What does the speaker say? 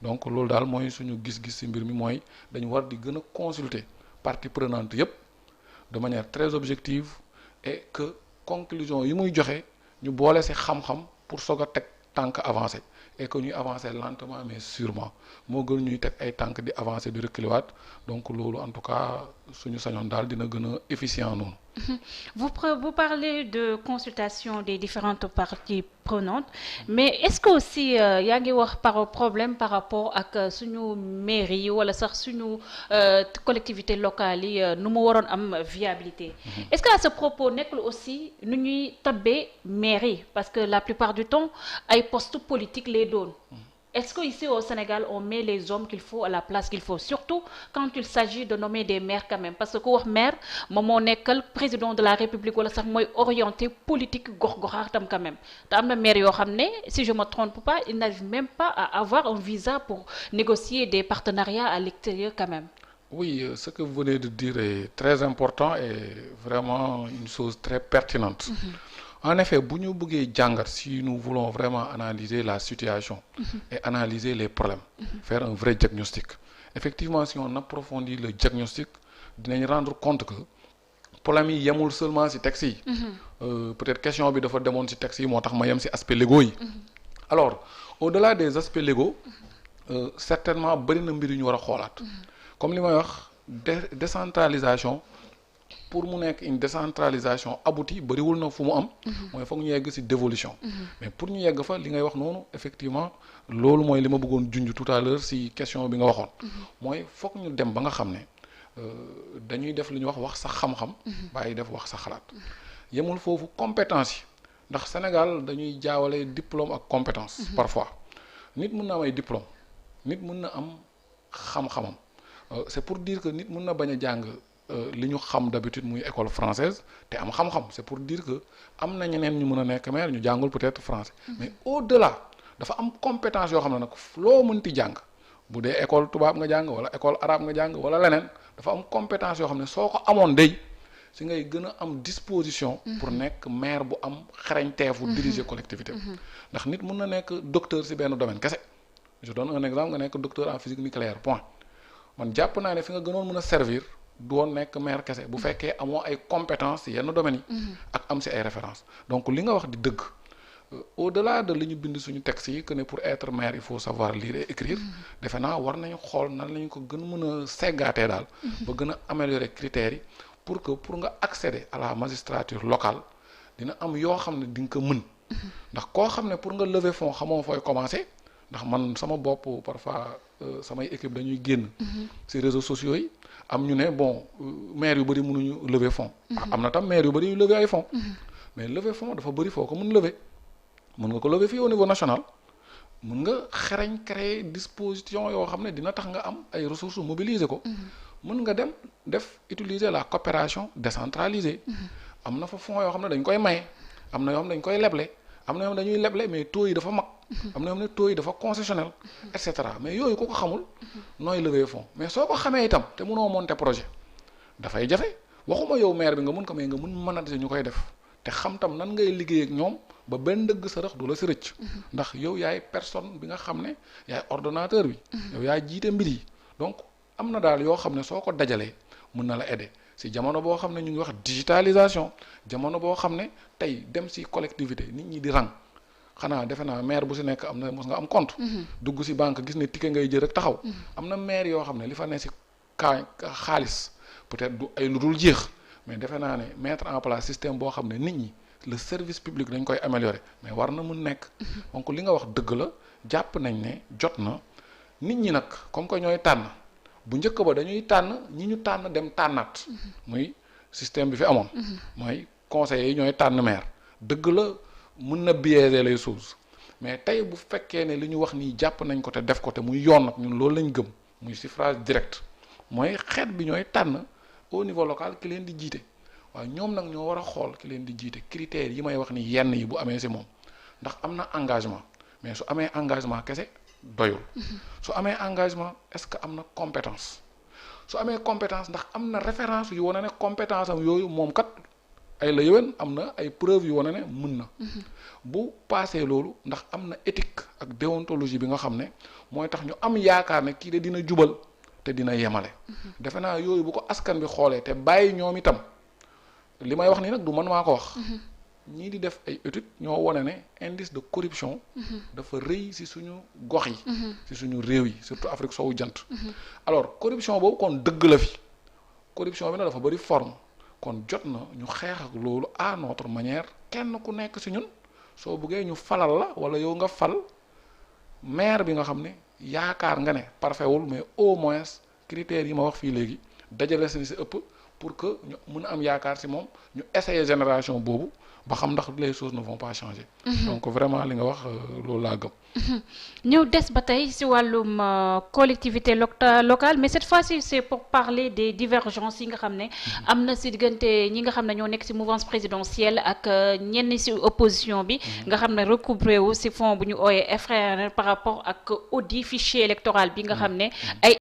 donc loolu daal mooy suñu gis-gis ci mbir mi mooy dañu war di gën a consulter parties prenantes yépp de manière très objective et que conclusion yi muy joxe ñu boole ci xam-xam pour soog a teg tànk avancé et que ñuy avancer lentement mais sûrement moo gën ñuy teg ay tànk di avancer di reculer waat donc loolu en tout cas suñu sañoon daal dina gën a efficient noonu. Vous parlez de consultation des différentes parties prenantes, mais est-ce que aussi yaa ngi wax par problème par rapport ak suñu mairie yi wala sax suñu collectivité locale yi nu mu waroon am viabilité. Est-ce que à ce propos nekkul aussi nu ñuy tabbee mairie parce que la plupart du temps ay postes politiques lay doon. Est-ce que ici au Sénégal on met les hommes qu'il faut à la place qu'il faut surtout quand il s'agit de nommer des maires quand même parce que ku wax maire moom moo nekkal président de la République wala sax mooy orienté politique gox-goxaatam quand même te am na maire yoo xam ne si je me trompe pas ils n'arrivent même pas à avoir un visa pour négocier des partenariats à l'extérieur quand même. Oui, ce que vous venez de dire est très important et vraiment une chose très pertinente. En effet, bu ñu bëggee jàngat si nous voulons vraiment analyser la situation et analyser les problèmes, faire un vrai diagnostic. Effectivement, si on approfondit le diagnostic, dinañ rendre compte que problème yi yemul seulement si texte yi. Peut-être question bi dafa demoon si texte yi moo tax ma yem si aspect légaux yi. Alors, au-delà des aspects légaux, certainement bëri na mbir yu ñu war a xoolaat. Comme li may wax décentralisation. Pour mu nekk une décentralisation aboutie bëriwul na fu mu am. mooy foog ñu yegg ci dévolution. mais pour ñu yegg fa li ngay wax noonu effectivement loolu mooy li ma bëggoon junj tout à l'heure ci question bi nga waxoon. mooy foog ñu dem ba nga xam ne dañuy def li ñuy wax sa xam-xam. bàyyi def wax sa xalaat. yemul foofu compétence yi ndax Sénégal dañuy jaawale diplôme ak compétence. parfois nit mun na am ay diplôme nit mun na am xam-xamam c'est pour dire que nit mun na bañ a jàng. li ñu xam d'habitude muy école française te am xam-xam c'est pour dire que am na ñeneen ñu mën a nekk maire ñu jàngul peut-être français mais au-delà dafa am compétence yoo xam ne nag loo mënti jàng bu dee école tubaab nga jàng wala école arabe nga jàng wala leneen dafa am compétence yoo xam ne soo ko amoon day si ngay gën a am disposition pour nekk maire bu am xarañteefu diriger collectivité ndax nit mën na nekk docteur si benn domaine kese je donne un exemple nga nekk docteur en physique nucléaire point man jàpp naa ne fi nga gënoon mën a servir doon nekk maire kese bu fekkee amoo ay compétences yenn domaines yi. ak am ci ay références donc li nga wax di dëgg au-delà de li ñu bind suñu texte yi que ne pour être maire il faut savoir lire et écrire defe naa war nañu xool nan lañu ko gën mën a seggaatee daal. ba gën a améliorer critères yi pour nga accéder à la magistrature locale dina am yoo xam ne di nga ko mën. ndax koo xam ne pour nga lever fonds xamoo fooy commencer ndax man sama bopp parfois samay équipe dañuy génn. ci réseaux sociaux yi. am ñu ne bon maire yu bëri mënuñu lever fonds. am na tam maire yu bëri yu lever ay fonds. mais lever fonds dafa bëri foo ko mën lever mën nga ko lever fii au niveau national mën nga xereñ créer disposition yoo xam ne dina tax nga am ay ressources mobiliser ko. mën nga dem utiliser la coopération décentralisée. am na fa fonds yoo xam ne dañ koy maye am na yoo xam ne dañ koy leble am na yoo xam ne dañuy leble mais taux yi dafa mag. am na yoo xam ne taux yi dafa concessionnel et cetera mais yooyu ku ko xamul nooy lever fonds mais soo ko xamee itam te mënoo monter projet dafay jafe waxuma yow maire bi nga mun ko mais nga mun manager ñu koy def te xam tam nan ngay liggéey ak ñoom ba benn dëgg sa rax du la si rëcc. ndax yow yaay personne bi nga xam ne yaay ordonnateur bi. yow yaay jiite mbir yi donc am na daal yoo xam ne soo ko dajalee mun na la aider si jamono boo xam ne ñu ngi wax digitalisation jamono boo xam ne tey dem si collectivité nit ñi di rang. xanaa defe naa maire bu si nekk am na mos nga am compte. dugg si banque gis ne ticket ngay jël rek taxaw. am na maire yoo xam ne li fa ne si xaalis peut-être du ay lu dul jeex mais defe naa ne mettre en place système boo xam ne nit ñi le service public dañ koy améliorer mais war na mun nekk. donc li nga wax dëgg la jàpp nañ ne jot na nit ñi nag comme que ñooy tànn bu njëkk ba dañuy tànn ñi ñu tànn dem tànnaat. muy système bi fi amoon. mooy conseillers yi ñooy tànn maire dëgg la. mën na biaiser les choses mais tey bu fekkee ne li ñu wax nii jàpp nañ ko te def ko te muy yoon nag ñun loolu lañ gëm muy suffrage direct mooy xeet bi ñooy tànn au niveau local ki leen di jiite waaw ñoom nag ñoo war a xool ki leen di jiite critères yi may wax ni yenn yi bu amee ci moom ndax am na engagement mais su amee engagement kese doyul su amee engagement est-ce que am na compétence su amee compétence ndax am na référence yu wane ne compétence am yooyu moom kat ay la yëwen am na ay preuves yu wane ne mën na. bu paasee loolu ndax am na éthique ak déontologie bi nga xam ne mooy tax ñu am yaakaar ne kii de dina jubal te dina yemale. defe naa yooyu bu ko askan bi xoolee te bàyyi ñoom itam li may wax nii nag du man maa ko wax. ñii di def ay études ñoo wane ne indice de corruption. dafa rëy ci suñu gox yi. ci suñu réew yi surtout Afrique sowu jant. alors corruption boobu kon dëgg la fi corruption bi nag dafa bari forme kon jot na ñu xeex ak loolu à notre manière kenn ku nekk ci ñun. soo buggee ñu falal la wala yow nga fal maire bi nga xam ne yaakaar nga ne parfait wul mais au moins critères yi ma wax fii léegi dajale si ëpp pour que ñu mën a am yaakaar si moom ñu essayer génération boobu ba xam ndax les choses ne vont pas changer. donc vraiment li nga wax loolu laa gëm. ñëw des ba tey ci wàllum collectivité locale mais cette fois-ci c'est pour parler des divergences yi nga xam ne am na ci diggante ñi nga xam ne ñoo nekk ci mouvance présidentielle ak ñenn ci opposition bi nga xam ne recouvré wu ci fond bu ñu ooyee FRN par rapport ak audit fichier électoral bi nga xam ne ay